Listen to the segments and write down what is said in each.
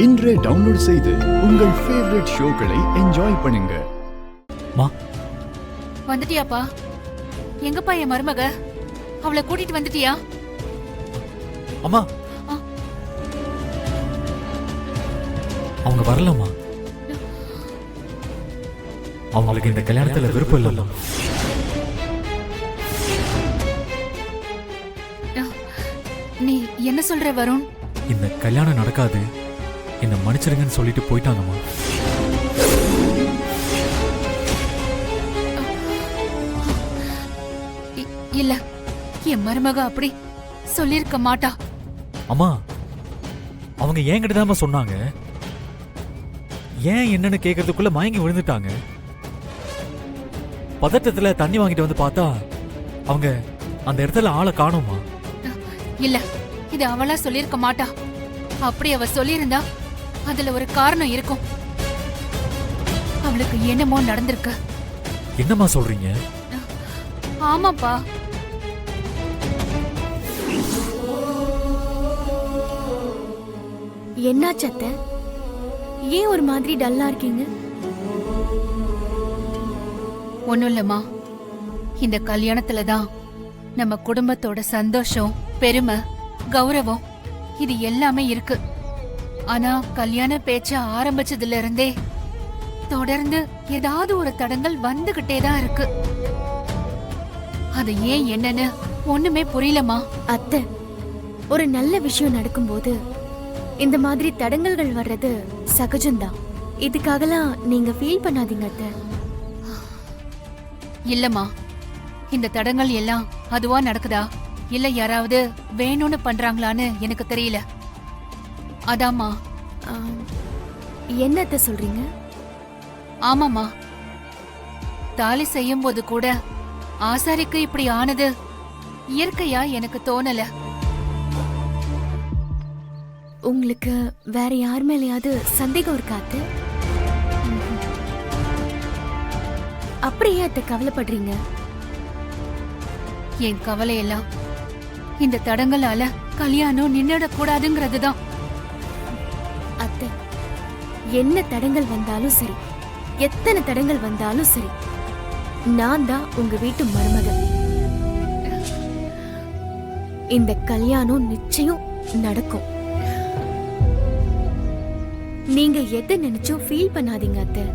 இன்றே டவுன்லோட் செய்து உங்கள் ஃபேவரட் ஷோக்களை என்ஜாய் பண்ணுங்க. மா வந்துட்டியாப்பா? எங்கப்பா என் மருமக? அவளை கூட்டிட்டு வந்துட்டியா? அம்மா அவங்க வரலம்மா. அவங்களுக்கு இந்த கல்யாணத்துல விருப்பம் இல்ல. நீ என்ன சொல்ற வருண்? இந்த கல்யாணம் நடக்காது, என்ன மன்னிச்சிருங்கன்னு சொல்லிட்டு போயிட்டாங்கம்மா. இல்ல, என் மருமக அப்படி சொல்லிருக்க மாட்டா. அம்மா அவங்க என்கிட்ட தான் சொன்னாங்க. ஏன் என்னன்னு கேக்குறதுக்குள்ள மயங்கி விழுந்துட்டாங்க. பதட்டத்துல தண்ணி வாங்கிட்டு வந்து பார்த்தா அவங்க அந்த இடத்துல ஆளை காணோமா. இல்ல, இது அவளா சொல்லிருக்க மாட்டா. அப்படி அவ சொல்லியிருந்தா அதுல ஒரு காரணம் இருக்கும். அவளுக்கு என்னமோ நடந்திருக்கு. என்னம்மா சொல்றீங்க? ஆமாப்பா. என்னாச்சத்த? ஏன் ஒரு மாதிரி டல்லா இருக்கீங்க? ஒண்ணும் இல்லம்மா, இந்த கல்யாணத்துலதான் நம்ம குடும்பத்தோட சந்தோஷம், பெருமை, கௌரவம் இது எல்லாமே இருக்கு. ஆனா கல்யாண பேச்ச ஆரம்பிச்சதுல இருந்தே தொடர்ந்து ஏதாவது ஒரு தடங்கள் வந்துகிட்டே தான் இருக்கு. அது ஏன் என்னன்னு ஒண்ணுமே புரியலமா. அத்தை, ஒரு நல்ல விஷயம் நடக்கும்போது இந்த மாதிரி தடங்கல்கள் வர்றது சகஜம்தான். இதுக்காகலாம் நீங்க ஃபீல் பண்ணாதீங்க அத்தை. இல்லம்மா, இந்த தடங்கள் எல்லாம் அதுவா நடக்குதா இல்ல யாராவது வேணும்னு பண்றாங்களான்னு எனக்கு தெரியல. அதாம்மா. என்னத்த சொல்றீங்க? ஆமாமா, தாலி செய்யும் போது கூட ஆசாரிக்கு இப்படி ஆனது இயற்கையா எனக்கு தோணல. உங்களுக்கு வேற யார் மேலயாவது சந்தேகம் இருக்காது? அப்படியே அத்தை கவலைப்படுறீங்க? என் கவலையெல்லாம் இந்த தடங்களால கல்யாணம் நின்னுடக்கூடாதுங்கிறது தான். அத்தை, என்ன தடங்கள் வந்தாலும் சரி, எத்தனை தடங்கள் வந்தாலும் சரி, நான் தான் உங்க வீட்டு மருமகள். இந்த கல்யாணம் நிச்சயம் நடக்கும். நீங்க எதை நினைச்சும் ஃபீல் பண்ணாதீங்க அத்தை.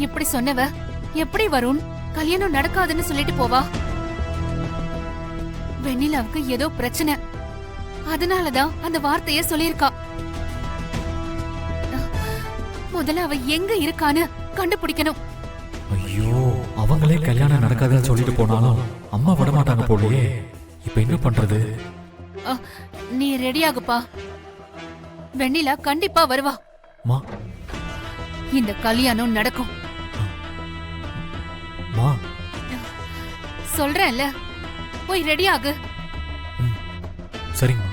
இப்படி சொன்னவ எப்படி வருண் கல்யாணம் நடக்காதுன்னு சொல்லிட்டு போவா? வெண்ணிலாவுக்கு ஏதோ பிரச்சனை, அதனாலதான் அந்த வார்த்தைய சொல்லிருக்கா. முதல்ல அவ எங்க இருக்கான்னு கண்டுபிடிக்கணும். ஐயோ, அவங்களே கல்யாணம் நடக்காதுன்னு சொல்லிட்டு போனாலும் அம்மா விட மாட்டாங்க போலயே. இப்ப என்ன பண்றது? நீ ரெடியாகுப்பா, வெண்ணிலா கண்டிப்பா வருவா. மா, இந்த கல்யாணம் நடக்கும். மா சொல்றேன்ல, போய் ரெடியாகு. சரிங்க.